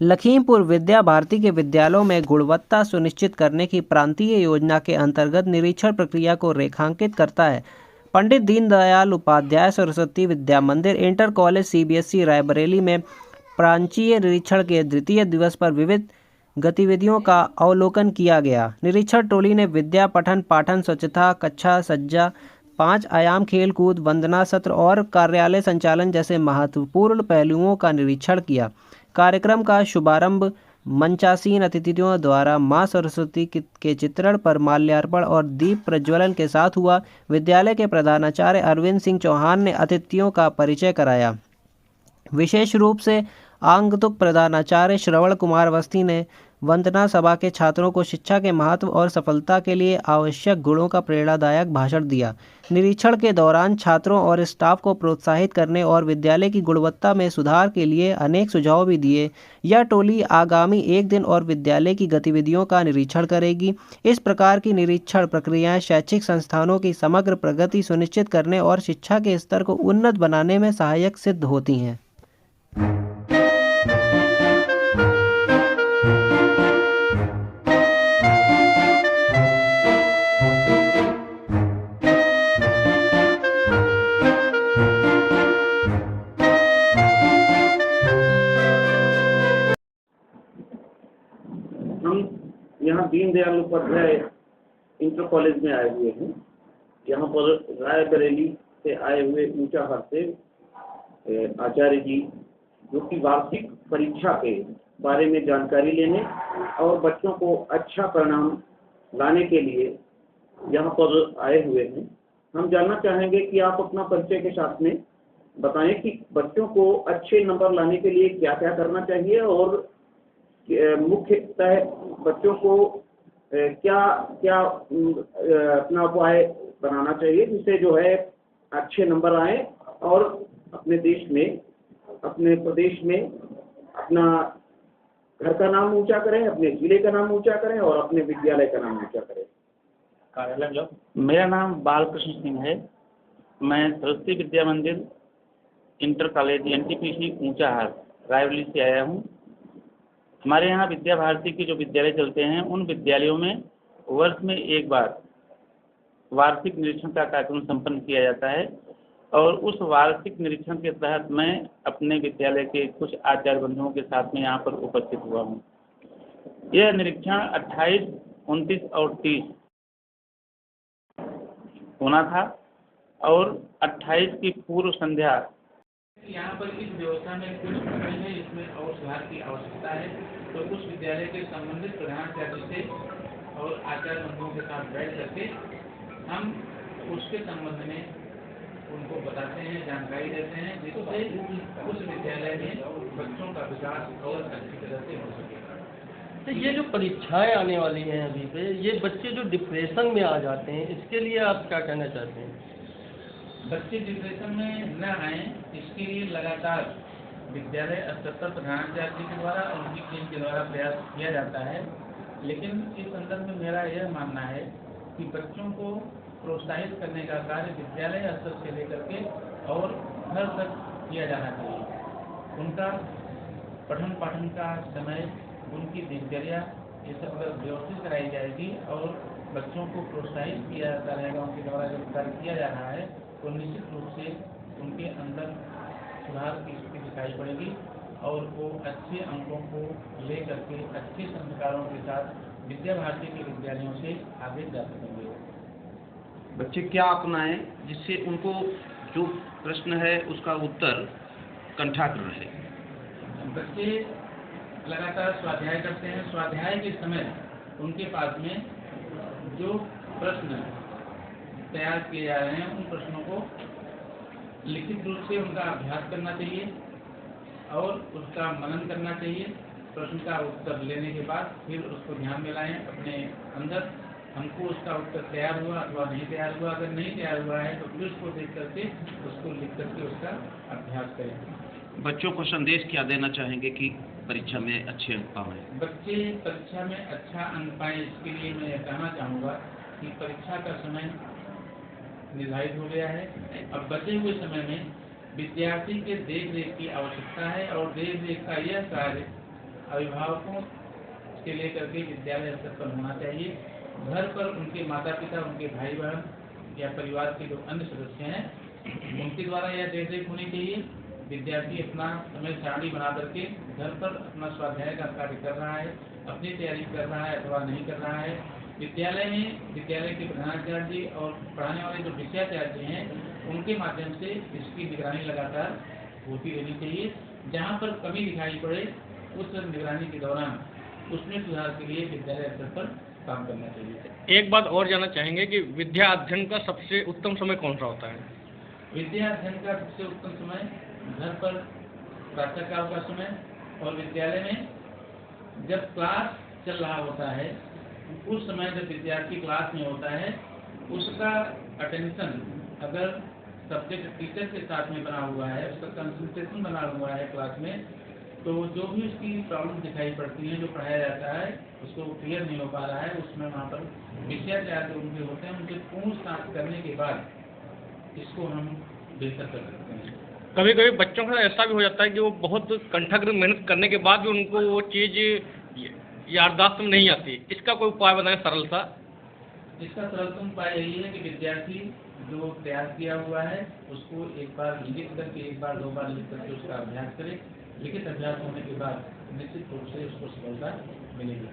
लखीमपुर विद्या भारती के विद्यालयों में गुणवत्ता सुनिश्चित करने की प्रांतीय योजना के अंतर्गत निरीक्षण प्रक्रिया को रेखांकित करता है। पंडित दीनदयाल उपाध्याय सरस्वती विद्या मंदिर इंटर कॉलेज CBSE रायबरेली में प्रांतीय निरीक्षण के द्वितीय दिवस पर विविध गतिविधियों का अवलोकन किया गया। निरीक्षण टोली ने विद्या पठन पाठन, स्वच्छता, कक्षा सज्जा, 5 आयाम खेल कूद, वंदना सत्र और कार्यालय संचालन जैसे महत्वपूर्ण पहलुओं का निरीक्षण किया। कार्यक्रम का शुभारंभ मंचासीन अतिथियों द्वारा मां सरस्वती के चित्रण पर माल्यार्पण और दीप प्रज्वलन के साथ हुआ। विद्यालय के प्रधानाचार्य अरविंद सिंह चौहान ने अतिथियों का परिचय कराया। विशेष रूप से आगंतुक प्रधानाचार्य श्रवण कुमार अवस्थी ने वंदना सभा के छात्रों को शिक्षा के महत्व और सफलता के लिए आवश्यक गुणों का प्रेरणादायक भाषण दिया। निरीक्षण के दौरान छात्रों और स्टाफ को प्रोत्साहित करने और विद्यालय की गुणवत्ता में सुधार के लिए अनेक सुझाव भी दिए। यह टोली आगामी 1 दिन और विद्यालय की गतिविधियों का निरीक्षण करेगी। इस प्रकार की निरीक्षण प्रक्रियाएं शैक्षिक संस्थानों की समग्र प्रगति सुनिश्चित करने और शिक्षा के स्तर को उन्नत बनाने में सहायक सिद्ध होती हैं। हम यहाँ दीनदयाल उपाध्याय इंटर कॉलेज में आए हुए हैं। यहाँ पर रायबरेली से आए हुए ऊंचाहार से आचार्य जी जो कि वार्षिक परीक्षा के बारे में जानकारी लेने और बच्चों को अच्छा परिणाम लाने के लिए यहाँ पर आए हुए हैं। हम जानना चाहेंगे कि आप अपना परिचय के साथ में बताएं कि बच्चों को अच्छे नंबर लाने के लिए क्या क्या करना चाहिए और मुख्यतः बच्चों को क्या क्या अपना उपाय बनाना चाहिए जिससे जो है अच्छे नंबर आए और अपने देश में, अपने प्रदेश में अपना घर का नाम ऊंचा करें, अपने जिले का नाम ऊंचा करें और अपने विद्यालय का नाम ऊंचा करें। कार्यालय मेरा नाम बालकृष्ण सिंह है। मैं सरस्वती विद्या मंदिर inter college NTPC Unchahar Raebareli से आया हूँ। हमारे यहाँ विद्या भारती के जो विद्यालय चलते हैं उन विद्यालयों में वर्ष में एक बार वार्षिक निरीक्षण का कार्यक्रम संपन्न किया जाता है और उस वार्षिक निरीक्षण के तहत मैं अपने विद्यालय के कुछ आचार्य बंधुओं के साथ में यहाँ पर उपस्थित हुआ हूँ। यह निरीक्षण 28, 29 और 30 होना था और 28 की पूर्व संध्या यहाँ पर इस व्यवस्था में कुछ कमी है, इसमें और सुधार की आवश्यकता है। तो उस विद्यालय के संबंधित प्रधानाचार्य से और आचार्य बंधुओं के साथ बैठ करके हम उसके संबंध में उनको बताते हैं, जानकारी देते हैं, जिससे उस विद्यालय में बच्चों का विकास और अच्छी तरह से हो सके। तो ये जो परीक्षाएं आने वाली हैं अभी पे, ये बच्चे जो डिप्रेशन में आ जाते हैं, इसके लिए आप क्या कहना चाहते हैं? बच्चे डिप्रेशन में न आए, इसके लिए लगातार विद्यालय स्तर पर प्रधानाचार्य जी के द्वारा और उनकी टीम के द्वारा प्रयास किया जाता है। लेकिन इस संदर्भ में मेरा यह मानना है कि बच्चों को प्रोत्साहित करने का कार्य विद्यालय स्तर से लेकर के और घर तक किया जाना चाहिए। उनका पठन पाठन का समय, उनकी दिनचर्या, ये सब व्यवस्थित कराई जाएगी और बच्चों को प्रोत्साहित किया जाता रहेगा। उनके द्वारा जब कार्य किया जा रहा है तो निश्चित रूप से उनके अंदर सुधार की स्थिति दिखाई पड़ेगी और वो अच्छे अंकों को ले करके अच्छे संस्कारों के साथ विद्या भारती के विद्यालयों से आगे जा सकेंगे। बच्चे क्या अपनाएं जिससे उनको जो प्रश्न है उसका उत्तर कंठाग्र रहे? बच्चे लगातार स्वाध्याय करते हैं। स्वाध्याय के समय उनके पास में जो प्रश्न तैयार किए जा रहे हैं उन प्रश्नों को लिखित रूप से उनका अभ्यास करना चाहिए और उसका मनन करना चाहिए। प्रश्न का उत्तर लेने के बाद फिर उसको ध्यान में लाएं अपने अंदर। हमको उसका उत्तर तैयार हुआ अथवा नहीं तैयार हुआ, अगर नहीं तैयार हुआ है तो फिर उसको देख करके उसको लिख करके उसका अभ्यास करें। बच्चों को संदेश क्या देना चाहेंगे कि परीक्षा में अच्छे अंक पाएं? बच्चे परीक्षा में अच्छा अंक पाएं, इसके लिए मैं यह कहना चाहूँगा कि परीक्षा का समय निर्धारित हो गया है। अब बचे हुए समय में विद्यार्थी के देख रेख की आवश्यकता है और देख रेख का यह कार्य अभिभावकों से लेकर के विद्यालय स्तर पर होना चाहिए। घर पर उनके माता पिता, उनके भाई बहन या परिवार के जो अन्य सदस्य हैं, उनके द्वारा यह देखरेख होनी चाहिए। विद्यार्थी अपना समय सारणी बना करके घर पर अपना स्वाध्याय का कार्य कर रहा है, अपनी तैयारी कर रहा है अथवा नहीं कर रहा है। विद्यालय में विद्यालय के प्रधानाचार्य और पढ़ाने वाले जो विषयाचार्य हैं, उनके माध्यम से इसकी निगरानी लगातार होती रहनी चाहिए। जहाँ पर कमी दिखाई पड़े उस निगरानी के दौरान उसमें सुधार के लिए विद्यालय स्तर पर काम करना चाहिए। एक बात और जानना चाहेंगे कि विद्या अध्ययन का सबसे उत्तम समय कौन सा होता है? विद्या अध्ययन का सबसे उत्तम समय घर पर प्रातःकाल का समय और विद्यालय में जब क्लास चल रहा होता है उस समय जब विद्यार्थी क्लास में होता है उसका अटेंशन अगर सब्जेक्ट टीचर के साथ में बना हुआ है, उसका कंसंट्रेशन बना हुआ है क्लास में, तो जो भी उसकी प्रॉब्लम दिखाई पड़ती है, जो पढ़ाया जाता है उसको क्लियर नहीं हो पा रहा है, उसमें वहाँ पर विषयाचार्य उनके होते हैं, उनसे पूछताछ करने के बाद इसको हम बेहतर कर सकते हैं। कभी कभी बच्चों का ऐसा भी हो जाता है कि वो बहुत कंठग्र मेहनत करने के बाद भी उनको वो चीज़ याददाश्त में नहीं आती। इसका कोई उपाय बताएं सरल सा। इसका सरलतम उपाय यही है कि विद्यार्थी जो प्रयास किया हुआ है उसको एक बार लिखित करके, एक बार 2 बार लिख करके उसका अभ्यास करे। लिखित अभ्यास होने के बाद निश्चित रूप से उसको सफलता मिलेगी।